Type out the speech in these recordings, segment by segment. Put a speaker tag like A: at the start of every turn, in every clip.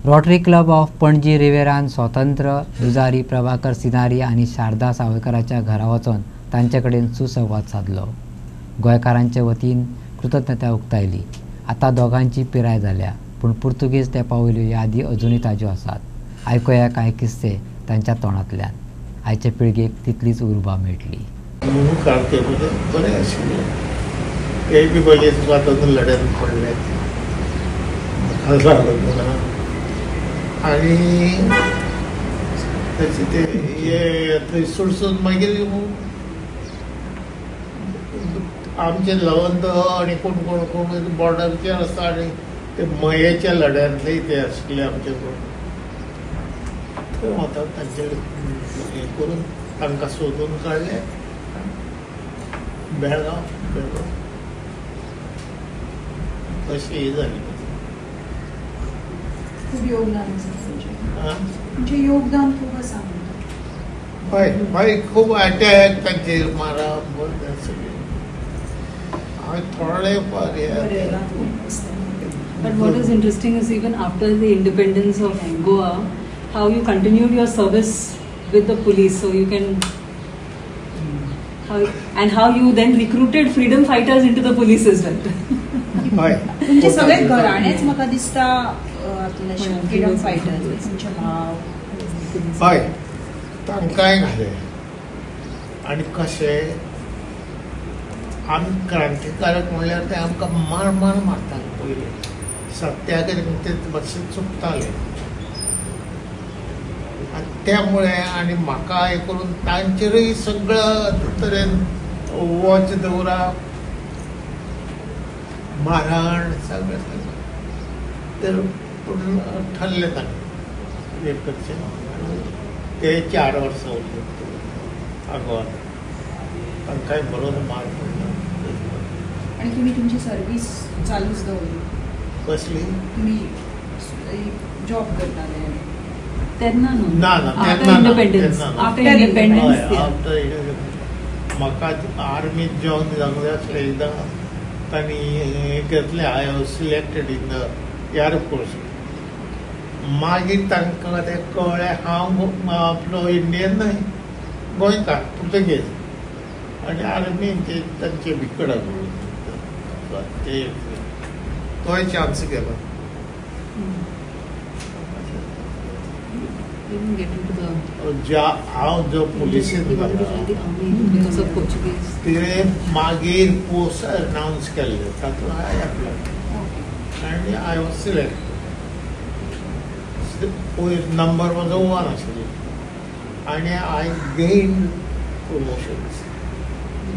A: Rotary club of Panaji रिवेरान स्वतंत्र झुजारी Prabhakar scenery आणि शारदा सावयकरांच्या घरा वचून तांचे कडेन सुसंवाद साधलो. गोंयकारांचे वतीन कृतज्ञता उक्तायली. आता दोगांची पिराय जाल्या, पूण पुर्तुगेज तेंपा वयल्यो यादी अजुनूय ताज्यो आसात. आयकुया कांय किस्से तांच्या तोंडांतल्यान. आयचे पिळगेक तितलीच उर्बा मेळटली.
B: बरें आशिल्लें. ते बी पयलीं स्वातंत्र्य लढ्यात पडले आणि त्याचे ते हे थंय सोडसून मागीर आमचे लवंत आणि कोण कोण कोण बॉर्डरचेर आसा आनी ते मयेच्या लढ्यांतलेय ते आशिल्ले आमचे थंय वतात तांचे हे करून तांकां सोदून काडले. बेळगांव अशी ही जाली.
C: खूब योगदान म्हणजे योगदान खूब आसा.
B: हय हय खूब अटॅक तांचेर मारप सगळें हांवें थोडे फार.
D: But what is interesting is even after the independence of Goa, how you continued your service with the police, so you can how you then recruited freedom fighters into the police as well.
B: हय
C: तुमचे सगळे घराणेच म्हाका दिसता freedom fighters. तुमचे भाव
B: हय तांकांय घाले आनी कशें आमी क्रांतिकारक म्हणल्यार ते आमकां मार मारताले पयलीं. सत्याग्रह ते मातशें चुकताले त्यामुळे आणि म्हाका हे करून तांचेरूय सगळ्या तरेन वॉच दवरप मारहाण सगळें तर पूण ठरलें ताणें हे करचें. ते 4 वर्सां उरले आगोवाद तांकांय बरोच मार पडलो.
C: आणि तुमी तुमची सर्वीस चालूच दवरली.
B: कसली
C: तुमी जॉब करताले
D: तेन्ना न्हू?
B: ना
D: आफ्टर इंडिपेंडन्स.
B: म्हाका आर्मीत जॉइन जावंक जाय आसलें. एकदां तांणी हें घेतलें. I was selected in the air force. मागीर तांकां तें कळ्ळें हांव आपलो इंडियन न्हय गोंयकार पुर्तुगेज आनी आर्मीन तांचे भिकड ते तोय चान्स गेलो. हांव जो पुलिसेंत ते मागीर पोस्ट अनाउन्स केल्ले तातूंत हांवें एप्लाय आनी आय वॉज सिलेक्ट. नंबर म्हजो 1 आशिल्लो आनी आय गेन प्रमोशन्स.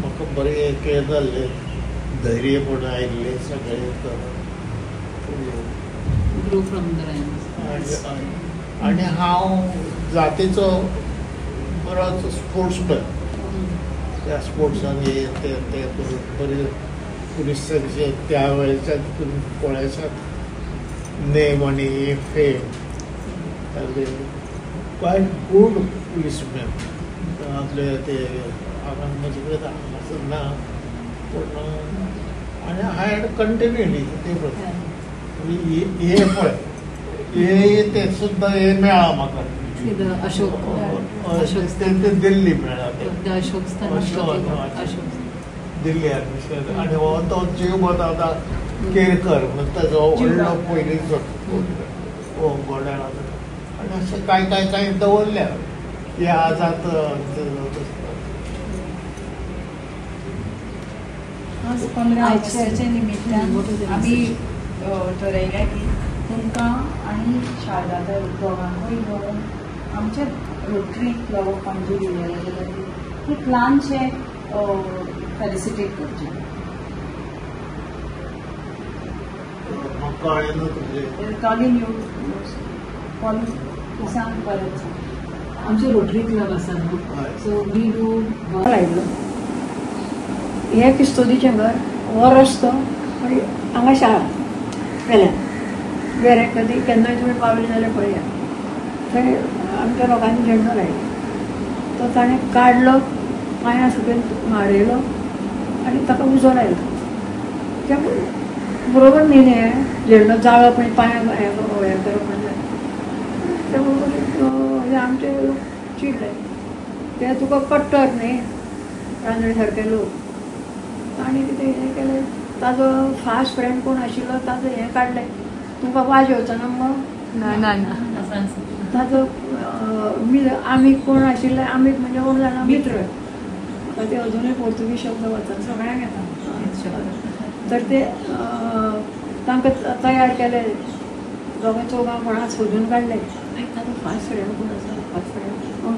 B: म्हाका बरें हें जाल्लें धैर्यपण आयिल्लें सगळें
D: ग्रो फ्रॉम द रँक्स.
B: आनी हांव जातीचो बरोच स्पोर्ट्समॅन. त्या स्पोर्ट्सान हे ते करून बरें पुलीस त्या वेळेच्या पळयशात नेम आनी फेम क्वायट गूड पुलीसमॅन. आपले ते म्हजे कडेन ना पूण आनी हाय हॅड कंटिन्युटी ते हे पळय हे ते सुद्दां हे मेळ्ळा म्हाका. ते दिल्ली मेळ्ळा. दिल्ली एडमिशन आनी हो तो जीव बतावता केरकर म्हणून ताजो व्हडलो पयलींचो गोड्यार आनी अशें कांय दवरल्या हे आजाद.
C: आज 15 ऑगस्टाच्या निमित्तान आमी ठरयलें की तुमकां आनी शारदा दोगांकूय घेवन आमचे रोटरी क्लब ऑफ पणजी रिवेरान एक ल्हानशें फेलिसिटेट करचें. कॉलिंग यू कॉलिंग सांग परत सांग.
D: आमचे रोटरी क्लब आसा न्हू, सो वी डू
E: लायलो. हे किस्तोदीचें घर वर्स तो हांगा शाळा वेल्यान वेरे कधी केन्नाय तुमी पावले जाल्यार पळया थंय आमच्या लोकांनी झेंडो लायलो. तो ताणें काडलो पांयां सकयल मारयलो आनी ताका उजो लायलो. त्या बरोबर न्ही हें झेंडो जाळप आनी पांयां हें करप म्हणजे त्यामुळे हे आमचे लोक चिडले ते तुका कट्टर न्ही रांदणे सारके लोक आनी कितें हें केलें ताजो फास्ट फ्रेंड कोण आशिल्लो ताजो हें काडलें तुमकां वाजोवचो मग
D: ना
E: ताजो आमीक कोण आशिल्ले आमीक म्हणजे कोण जाणा मित्र ते अजूनही पोर्तुगीज शब्द वचत
D: सगळ्यांक येता
E: तर ते तांकां तयार केले दोगां चौगां कोणाक सोदून काडले आनी ताजो फास्ट फ्रेंड कोण आसा फास्ट फ्रेंड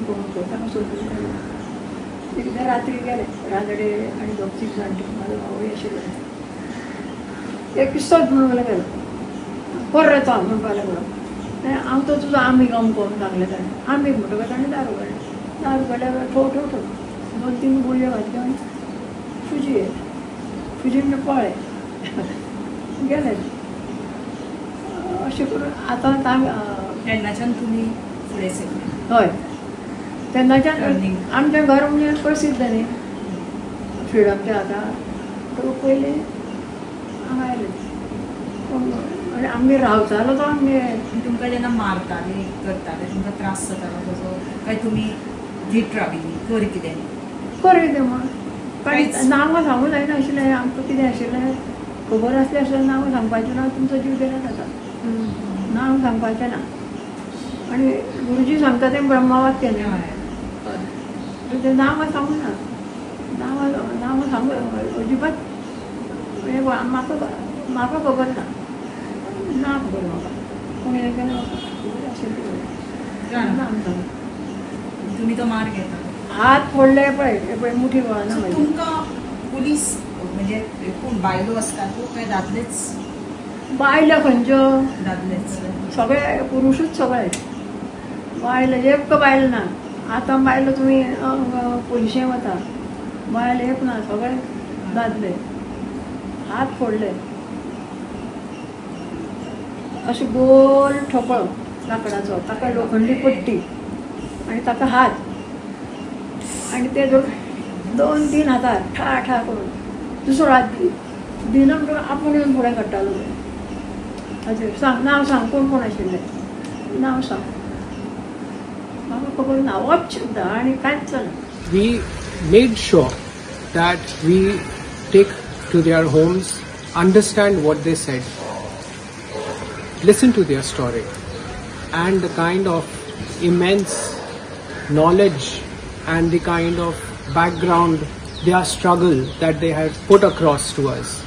E: कोण ताका सोदून काडले ते कितें रात्री गेले रांदडे आनी दोग तीग जाणटे म्हाजो भावूय आशिल्लो एक किस्तोच म्हणून गेलो बरो येतो म्हणपाक लागलो हांव तो तुजो आमीक अमको सांगलें ताणें आमीक म्हणटकच ताणें दारू काडलें ठो ठो ठो 2-3 गुळयो घातल्यो आनी फुजी म्हणजे पळय गेले अशें करून आतां
D: तेन्नाच्यान तुमी फुडें सरले
E: हय तेन्नाच्यान आमचें घर म्हणजे प्रसिद्ध न्ही फ्रिडमच्या हाता तो पयलीं हांगा आयले आनी आमी रावतालो तो आमगे
D: तुमकां जेन्ना मारताले करताले तुमकां त्रास जातालो तसो काय तुमी धीट राविल्ली कर कितें
E: कर कितें म्हण कारण नांवां सांगूं जायना आशिल्लें आमकां कितें आशिल्लें खबर आसलें आसल्यार नांव सांगपाचें ना तुमचो जीव गेल्यार जाता नांव सांगपाचें ना आनी गुरुजी सांगता तें ब्रह्मवाक्य न्ही हय तें नांवां सांगूं ना नांवां सांगू अजिबात म्हाका खबर ना खबर म्हाका पूण हें केलें म्हाका खबर आशिल्ली नांव सांग
D: तुमी तो मार घेता
E: हात फोडले पळय मुठी वळना म्हाजी
D: तुमकां पुलीस म्हणजे कोण बायलो आसतात काय दादलेच
E: बायलो खंयच्यो
D: दादलेच
E: सगळे पुरुशूच सगळे बायलो एक बायल ना आतां बायलो तुमी पुलिशें वता बायल एक ना सगळे दादले हात फोडले अशें गोल ठोकळो लाकडाचो ताका लोखंडी पट्टी आनी ताका हात आनी ते 2-3 हातार ठा ठा करून दुसरो हात दिना म्हणटकच आपूण येवन फुडें काडटालो हाजेर सांग नांव सांग कोण कोण आशिल्लें नांव सांग म्हाका खबर ना वच सुद्दां आनी कांयच ना
F: We made sure that we take to their homes, understand what they said, listen to their story, and the kind of immense knowledge and the kind of background, their struggle that they have put across to us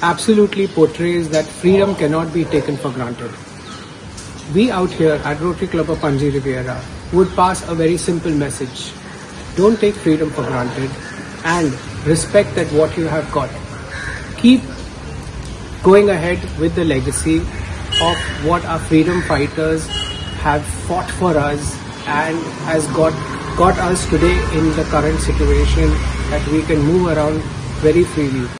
F: absolutely portrays that freedom cannot be taken for granted. We out here at Rotary Club of Panji Riviera would pass a very simple message. Don't take freedom for granted and respect that what you have got. Keep going ahead with the legacy of what our freedom fighters have fought for us and has got us today in the current situation that we can move around very freely.